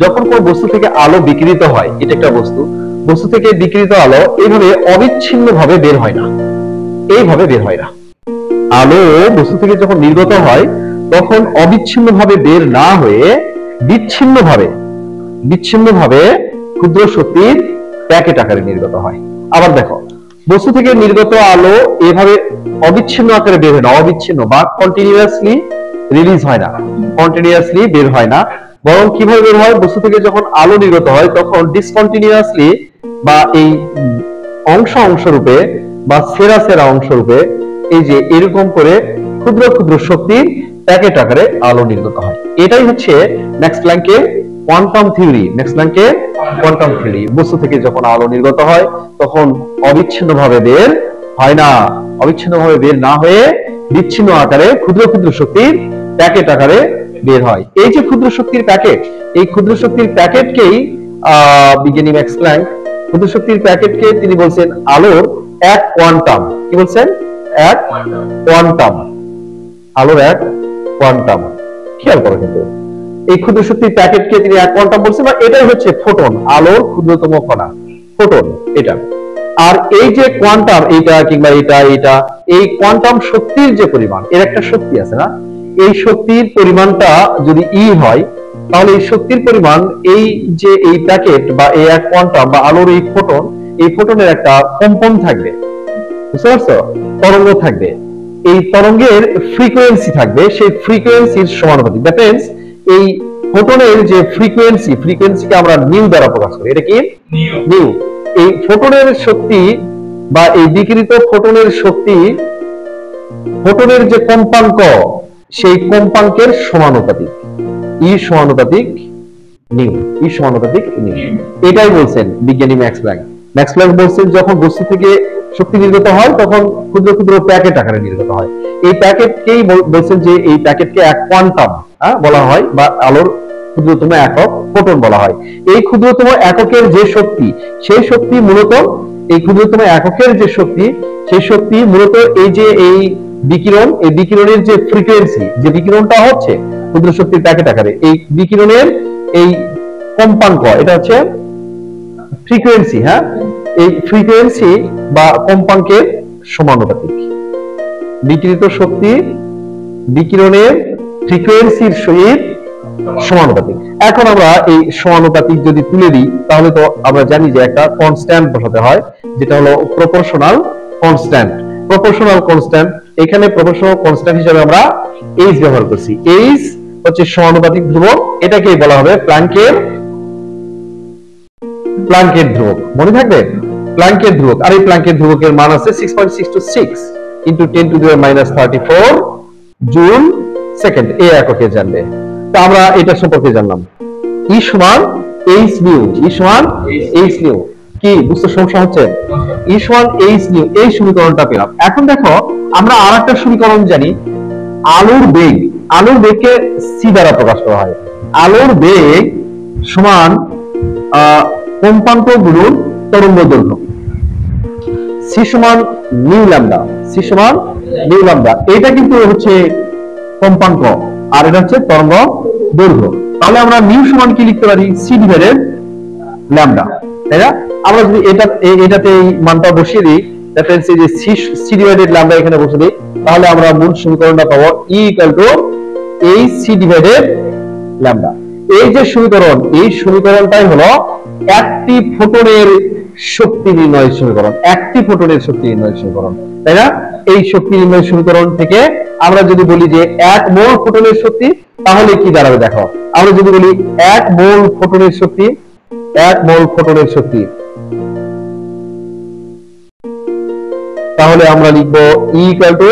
যখন কোন বস্তু থেকে আলো বিকিরিত হয়, এটা একটা বস্তু, বস্তু থেকে বিকিরিত আলো এইভাবে অবিচ্ছিন্ন ভাবে বের হয় না, এইভাবে বের হয় না। আলো বস্তু থেকে যখন নির্গত হয় তখন অবিচ্ছিন্ন ভাবে বের না হয়ে বিচ্ছিন্ন ভাবে ক্ষুদ্র শক্তির প্যাকেট আকারে নির্গত হয়। আবার দেখো, বস্তু থেকে নির্গত আলো এভাবে অবিচ্ছিন্ন আকারে বের হয় না, অবিচ্ছিন্ন বা কন্টিনিউয়াসলি রিলিজ হয় না, কন্টিনিউয়াসলি বের হয় না, বরং কিভাবে বের হয়, বস্তু থেকে যখন আলো নির্গত হয় তখন ডিসকন্টিনিউয়াসলি বা এই অংশ রূপে বা সেরা অংশ রূপে এই যে এরকম করে ক্ষুদ্র ক্ষুদ্র শক্তির প্যাকেট আকারে আলো নির্গত হয়। এটাই হচ্ছে ম্যাক্স প্ল্যাঙ্কের কোয়ান্টাম থিওরি। ম্যাক্স প্ল্যাঙ্কের কোয়ান্টাম থিওরি, বস্তু থেকে যখন আলো নির্গত হয় তখন অবিচ্ছিন্ন ভাবে বের হয় না, অবিচ্ছিন্ন ভাবে বের না হয়ে বিচ্ছিন্ন আকারে ক্ষুদ্র ক্ষুদ্র শক্তির প্যাকেট আকারে বের হয়। এই যে ক্ষুদ্র শক্তির প্যাকেট, এই ক্ষুদ্র শক্তির প্যাকেটকেই বিজ্ঞানী ম্যাক্স প্ল্যাঙ্ক ক্ষুদ্র শক্তির প্যাকেটকে তিনি বলছেন আলোর এক কোয়ান্টাম। কি বলছেন? এক কোয়ান্টাম, আলোর এক কোয়ান্টাম। খেয়াল করো, কিন্তু এই ক্ষুদ্র শক্তির প্যাকেটকে তিনি এক কোয়ান্টাম বলছেন, বা এটাই হচ্ছে ফোটন, আলোর ক্ষুদ্রতম কণা, ফোটন এটা। আর এই যে কোয়ান্টাম, এইটা কিংবা এটা এই কোয়ান্টাম শক্তির যে পরিমাণ, এর একটা শক্তি আছে না, এই শক্তির পরিমাণটা যদি ই হয় তাহলে এই শক্তির পরিমাণ এই যে এই প্যাকেট বা এই এক কোয়ান্টাম বা আলোর এই ফোটন, এই ফোটনের একটা কম্পন থাকবে, বুঝতে পারছো? তরঙ্গ থাকবে, এই তরঙ্গের ফ্রিকোয়েন্সি থাকবে, সেই ফ্রিকোয়েন্সির সমানুপাতিক। দ্যাট মিন্স এই ফোটনের যে ফ্রিকোয়েন্সিকে আমরা নিউ দ্বারা প্রকাশ করি। এটা কি? নিউ। এই ফোটনের শক্তি বা এই বিকিরিত ফোটনের শক্তি, ফোটনের যে কম্পাঙ্ক, সেই কম্পাঙ্কের সমানুপাতিক, ই সমানুপাতিক নিউ, ই সমানুপাতিক নিউ। এটাই বলছেন বিজ্ঞানী ম্যাক্স প্ল্যাঙ্ক। ম্যাক্স প্ল্যাঙ্ক বলছেন যখন বস্তু থেকে শক্তি নির্গত হয় তখন ক্ষুদ্র ক্ষুদ্র প্যাকেট আকারে নির্গত হয়। এই প্যাকেটকেই বলছেন যে এই প্যাকেটকে এক কোয়ান্টাম বলা হয়, বা আলোর ক্ষুদ্রতম একক ফোটন বলা হয়। এই ক্ষুদ্রতম এককের যে শক্তি, সেই শক্তি মূলত এই ক্ষুদ্রতম এককের যে শক্তি, সেই শক্তি মূলত এই যে এই বিকিরণ, এই বিকিরণের যে ফ্রিকোয়েন্সি, যে বিকিরণটা হচ্ছে ক্ষুদ্র শক্তির প্যাকেট আকারে, এই বিকিরণের এই কম্পাঙ্ক, এটা হচ্ছে ফ্রিকোয়েন্সি। হ্যাঁ, এই ফ্রিকোয়েন্সি বা কম্পাঙ্কের সমানুপাতিক। বিকিরিত শক্তি বিকিরণের ফ্রিকোয়েন্সির সহিত সমানুপাতিক। এখন আমরা এই সমানুপাতিক যদি তুলে দিই তাহলে তো আমরা জানি যে একটা কনস্ট্যান্ট বসাতে হয়, যেটা হলো প্রপোর্শনাল কনস্ট্যান্ট। প্রপোর্শনাল কনস্ট্যান্ট, এখানে প্রপোর্শনাল কনস্ট্যান্ট হিসেবে আমরা এইচ ব্যবহার করছি। এইচ হচ্ছে সমানুপাতিক ধ্রুবক, এটাকেই বলা হবে প্ল্যাঙ্কের ধ্রুবক। মনে থাকবে, প্ল্যাঙ্কের ধ্রুবক। আর এই প্ল্যাঙ্কের ধ্রুবকের মান আছে 6.626 into 10 to the minus 34 joule second, এই এককে জানবে। তো আমরা এটা সম্পর্কে জানলাম, ই সমান এইচ নিউ, ই সমান এইচ নিউ। কি বুঝতে সমস্যা হচ্ছে? ই সমান এইচ নিউ, এই সমীকরণটা পেলাম। এখন দেখো, আমরা আরেকটা সমীকরণ জানি, আলোর বেগ। আলোর বেগকে সি দ্বারা প্রকাশ করা হয়। আলোর বেগ সমান কম্পাঙ্ক গুণন তরঙ্গ দৈর্ঘ্য, সি সমান নিউ ল্যামডা, সি সমান নিউ ল্যামডা। এটা কিন্তু হচ্ছে কম্পাঙ্ক আর এটা হচ্ছে তরঙ্গ দৈর্ঘ্য। তাহলে আমরা নিউ সমান কি লিখতে পারি? সি ডিভাইডেড ল্যামডা, তাই না? আমরা যদি এটাতে এই মানটা বসিয়ে দিই, দ্যাট মিন্স এই যে সি ডিভাইডেড ল্যামডা এখানে বসিয়ে দিই, তাহলে আমরা মূল সমীকরণটা পাবো E equal to H C divided lambda. এই যে সমীকরণ, এই সমীকরণটাই হলো একটি ফোটনের শক্তি নির্ণয়ের সমীকরণ, একটি ফোটনের শক্তি নির্ণয়ের সমীকরণ, তাই না? এই শক্তি নির্ণয় সমীকরণ থেকে আমরা যদি বলি যে 1 মোল ফোটনের শক্তি, তাহলে কি দাঁড়াবে দেখো। আমরা যদি বলি 1 মোল ফোটনের শক্তি, 1 মোল ফোটনের শক্তি, তাহলে আমরা লিখব ই ইকুয়াল টু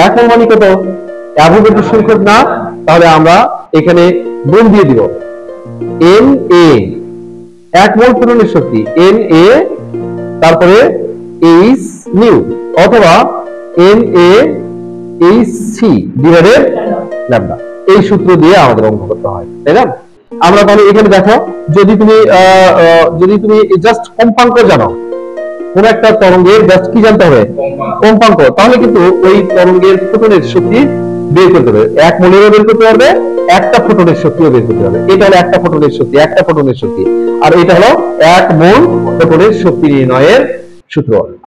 1 মোল মানে কত? অ্যাভোগাড্রো সংখ্যক না, তাহলে আমরা এখানে গুণ দিয়ে দিব N A, 1 mole ফোটনের Shakti, N A, তারপরে এইচ নিউ, অথবা N A H C divided lambda. এই সূত্র দিয়ে আমাদের অঙ্ক করতে হয়, তাই না? আমরা তাহলে এখানে দেখো, যদি তুমি জাস্ট কম্পাঙ্ক জানো, কোন একটা তরঙ্গের জাস্ট কি জানতে হবে? কম্পাঙ্ক, তাহলে কিন্তু ওই তরঙ্গের ফোটনের শক্তি বের করতে পারবে, 1 মোলেরও বের করতে পারবে, একটা ফোটনের শক্তিও বের করতে পারবে। এটা হলো একটা ফোটনের শক্তি, একটা ফোটনের শক্তি। আর এটা হলো 1 মোল ফোটনের শক্তি নির্ণয়ের সূত্র।